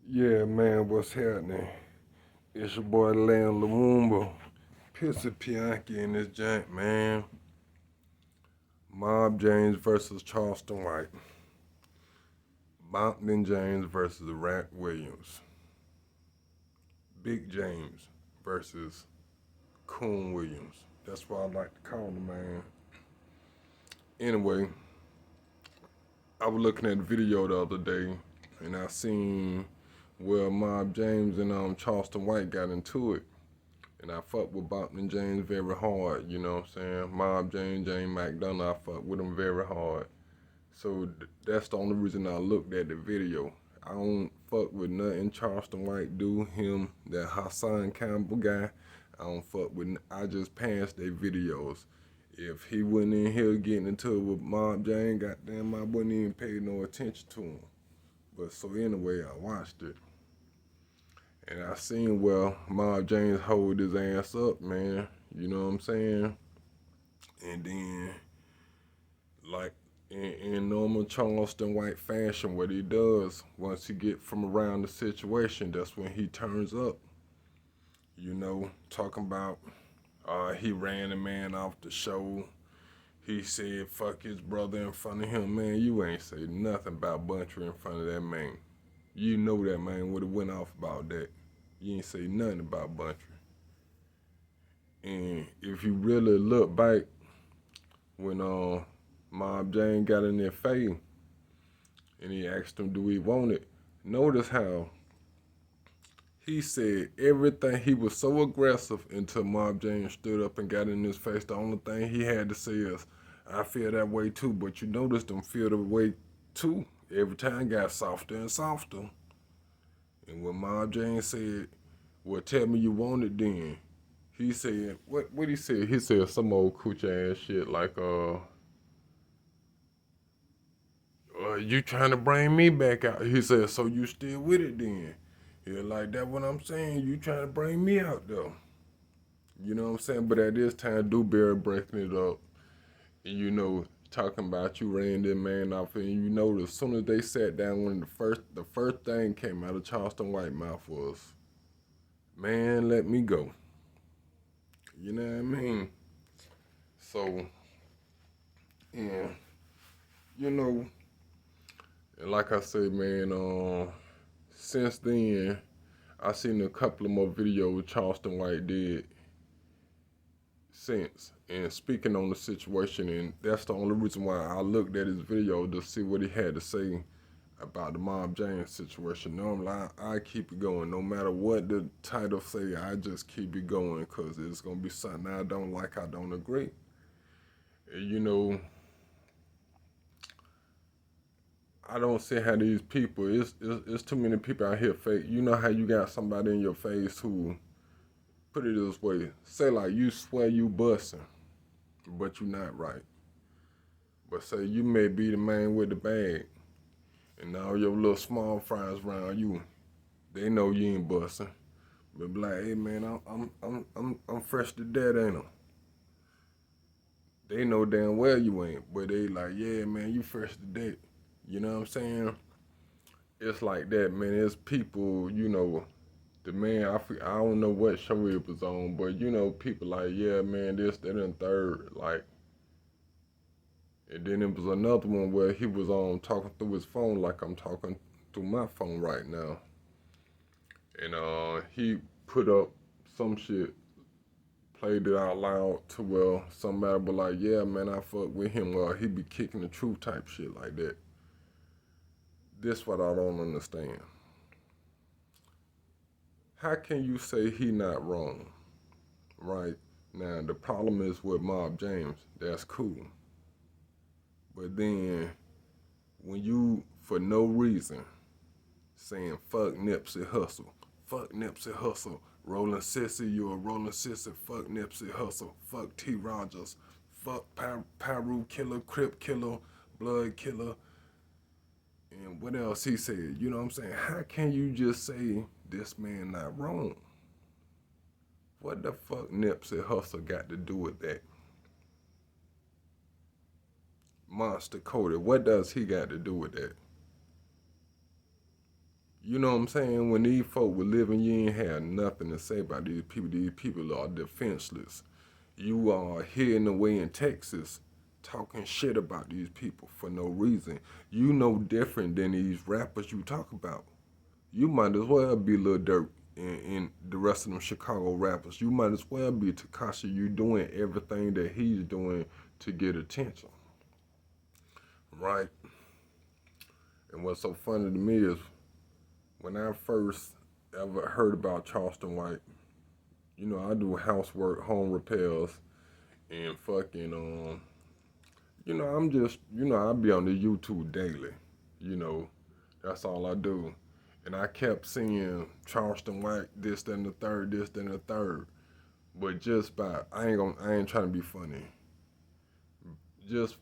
Yeah, man, what's happening? It's your boy Lamb Lumumba, Pissy Pianki in this joint, man. Mob James versus Charleston White. Bompton James versus Rat Williams. Big James versus Coon Williams. That's what I like to call him, man. Anyway, I was looking at the video the other day, and I seen where Mob James and Charleston White got into it. And I fuck with Bompton James very hard, you know what I'm saying? Mob James mcdonald, I fuck with him very hard. So that's the only reason I looked at the video. I don't fuck with nothing Charleston White do, him, that Hassan Campbell guy. I don't fuck with, I just passed their videos. If he wasn't in here getting into it with Mob James, goddamn, I wouldn't even pay no attention to him. But so anyway, I watched it. And I seen where Mob James hold his ass up, man. You know what I'm saying? And then, like in normal Charleston White fashion, what he does once he get from around the situation, that's when he turns up. You know, talking about he ran a man off the show. He said fuck his brother in front of him. Man, you ain't say nothing about Buncher in front of that man. You know that man would have went off about that. You ain't say nothing about Buncher. And if you really look back when Mob James got in their face and he asked him do he want it, notice how he said everything. He was so aggressive until Mob James stood up and got in his face. The only thing he had to say is, I feel that way too, but you notice them feel the way too. Every time it got softer and softer. And when Mob James said, well, tell me you want it then, he said, what he said? He said some old cooch ass shit like, you trying to bring me back out. He said, so you still with it then? Yeah, like that what I'm saying, you trying to bring me out though. You know what I'm saying? But at this time, Dewberry breaking it up, and you know, talking about you ran that man off, and you know, as soon as they sat down, when the first thing came out of Charleston White mouth was, man, let me go. You know what I mean? So, yeah, you know, and like I said, man, since then, I seen a couple of more videos Charleston White did since, and speaking on the situation, and that's the only reason why I looked at his video to see what he had to say about the Mob James situation. Normally, I keep it going. No matter what the title say, I just keep it going because it's going to be something I don't like, I don't agree. And, you know, I don't see how these people, it's too many people out here fake. You know how you got somebody in your face who, put it this way, say like you swear you busting, but you not right. But say you may be the man with the bag, and all your little small fries around you, they know you ain't busting. But be like, hey man, I'm fresh to death, ain't I? They know damn well you ain't, but they like, yeah man, you fresh to death. You know what I'm saying? It's like that, man. It's people, you know, the man, I don't know what show it was on, but you know, people like, yeah man, this, that, and third, like. And then it was another one where he was talking through his phone like I'm talking through my phone right now. And he put up some shit, played it out loud to where somebody was like, yeah man, I fuck with him. Well, he be kicking the truth type shit like that. This what I don't understand. How can you say he not wrong? Right? Now the problem is with Mob James, that's cool. But then when you for no reason saying fuck Nipsey Hussle, fuck Nipsey Hussle, rolling sissy, you a rolling sissy, fuck Nipsey Hussle, fuck T. Rodgers, fuck Piru killer, Crip killer, blood killer, and what else he said, you know what I'm saying? How can you just say this man not wrong? What the fuck Nipsey Hussle got to do with that? Monster Kody, what does he got to do with that? You know what I'm saying? When these folk were living, you ain't had nothing to say about these people. These people are defenseless. You are hidden away in Texas talking shit about these people for no reason. You know different than these rappers you talk about. You might as well be Lil Durk and the rest of them Chicago rappers. You might as well be Tekashi. You doing everything that he's doing to get attention, right? And what's so funny to me is when I first ever heard about Charleston White, you know, I do housework, home repairs, and fucking, you know, I'm just, you know, I be on the YouTube daily, you know, that's all I do. And I kept seeing Charleston White, this, then the third, this, then the third. But just by, I ain't trying to be funny. Just,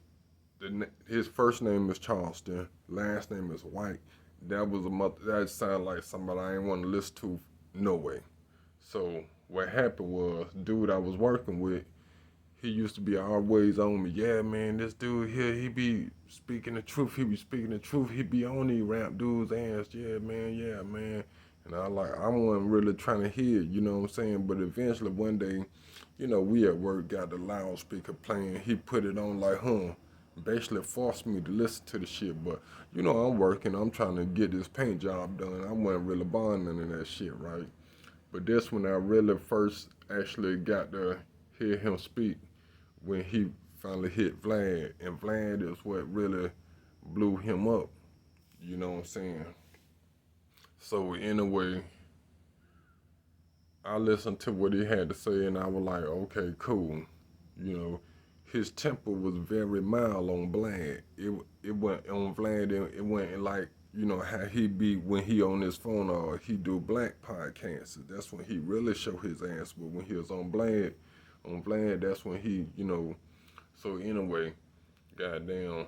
his first name is Charleston, last name is White. That was a mother, that sounded like somebody I ain't want to listen to, no way. So what happened was, dude I was working with, he used to be always on me. Yeah, man, this dude here, he be speaking the truth. He be speaking the truth. He be on these rap dudes' ass. Yeah, man, yeah, man. And I wasn't really trying to hear, you know what I'm saying? But eventually one day, you know, we at work got the loudspeaker playing. He put it on like, basically forced me to listen to the shit. But, you know, I'm working. I'm trying to get this paint job done. I wasn't really buying none of that shit, right? But this when I really first actually got to hear him speak, when he finally hit Vlad, and Vlad is what really blew him up. You know what I'm saying? So anyway, I listened to what he had to say, and I was like, okay, cool. You know, his temper was very mild on Vlad. It went on Vlad, it went like, you know how he be when he on his phone or he do black podcasts. That's when he really show his ass. But when he was on Vlad, that's when he, you know. So anyway, goddamn.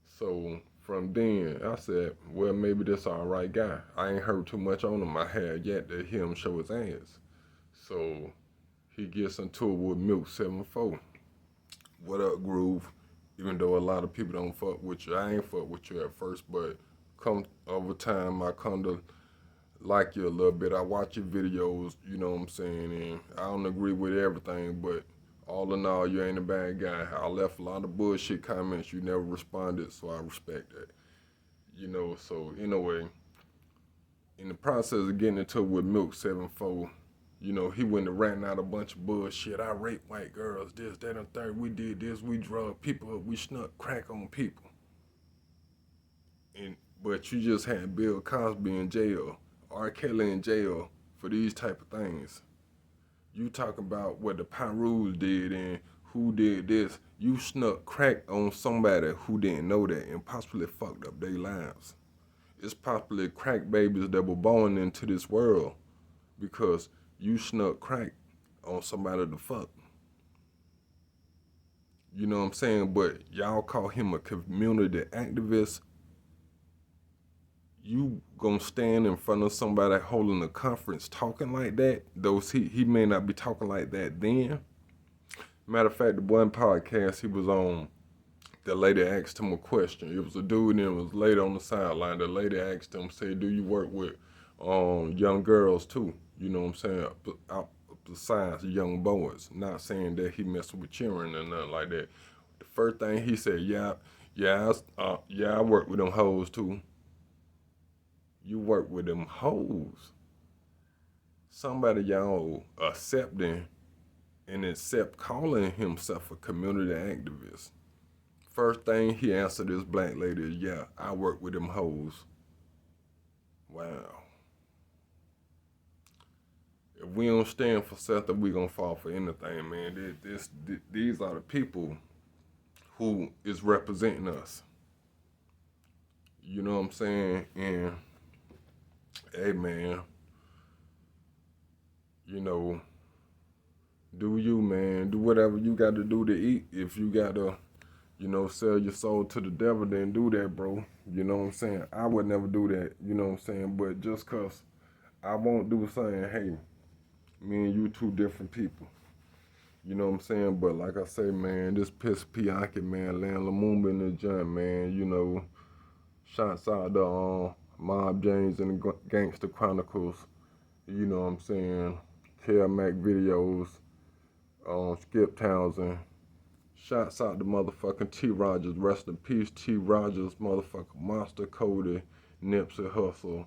So from then, I said, well, maybe this all right guy. I ain't heard too much on him. I had yet to hear him show his ass. So he gets into it with Milk 74. What up, Groove? Even though a lot of people don't fuck with you, I ain't fuck with you at first, but come over time, I come to like you a little bit. I watch your videos, you know what I'm saying, and I don't agree with everything, but all in all, you ain't a bad guy. I left a lot of bullshit comments. You never responded, so I respect that. You know, so anyway, in the process of getting into it with Milk 74, you know, he went to ranting out a bunch of bullshit. I rape white girls, this, that, and third. We did this, we drug people up, we snuck crack on people. But you just had Bill Cosby in jail, R. Kelly in jail for these type of things. You talk about what the Pirus did and who did this. You snuck crack on somebody who didn't know that and possibly fucked up their lives. It's possibly crack babies that were born into this world because you snuck crack on somebody to fuck. You know what I'm saying? But y'all call him a community activist. You gonna stand in front of somebody holding a conference talking like that, though he may not be talking like that then. Matter of fact, the one podcast he was on, the lady asked him a question. It was a dude and it was a lady on the sideline. The lady asked him, say, do you work with young girls too? You know what I'm saying? Besides young boys. Not saying that he messing with children or nothing like that. The first thing he said, I work with them hoes too. You work with them hoes. Somebody y'all accepting and accept calling himself a community activist. First thing he answered this black lady is, yeah, I work with them hoes. Wow. If we don't stand for something, we gonna fall for anything, man. These are the people who is representing us. You know what I'm saying? And hey, man, you know, do you, man. Do whatever you got to do to eat. If you got to, you know, sell your soul to the devil, then do that, bro. You know what I'm saying? I would never do that, you know what I'm saying? But just because I won't do something, hey, me and you two different people. You know what I'm saying? But like I say, man, this piss Pianki, man, Land Lumumba in the joint, man, you know, shots out to Mob James and the Gangster Chronicles, you know what I'm saying, Mac videos, Skip Townsend. Shouts out to motherfucking T. Rodgers. Rest in peace, T. Rodgers, motherfucking Monster, Kody, Nipsey Hussle,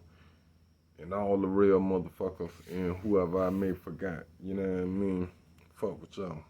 and all the real motherfuckers and whoever I may forgot. You know what I mean? Fuck with y'all.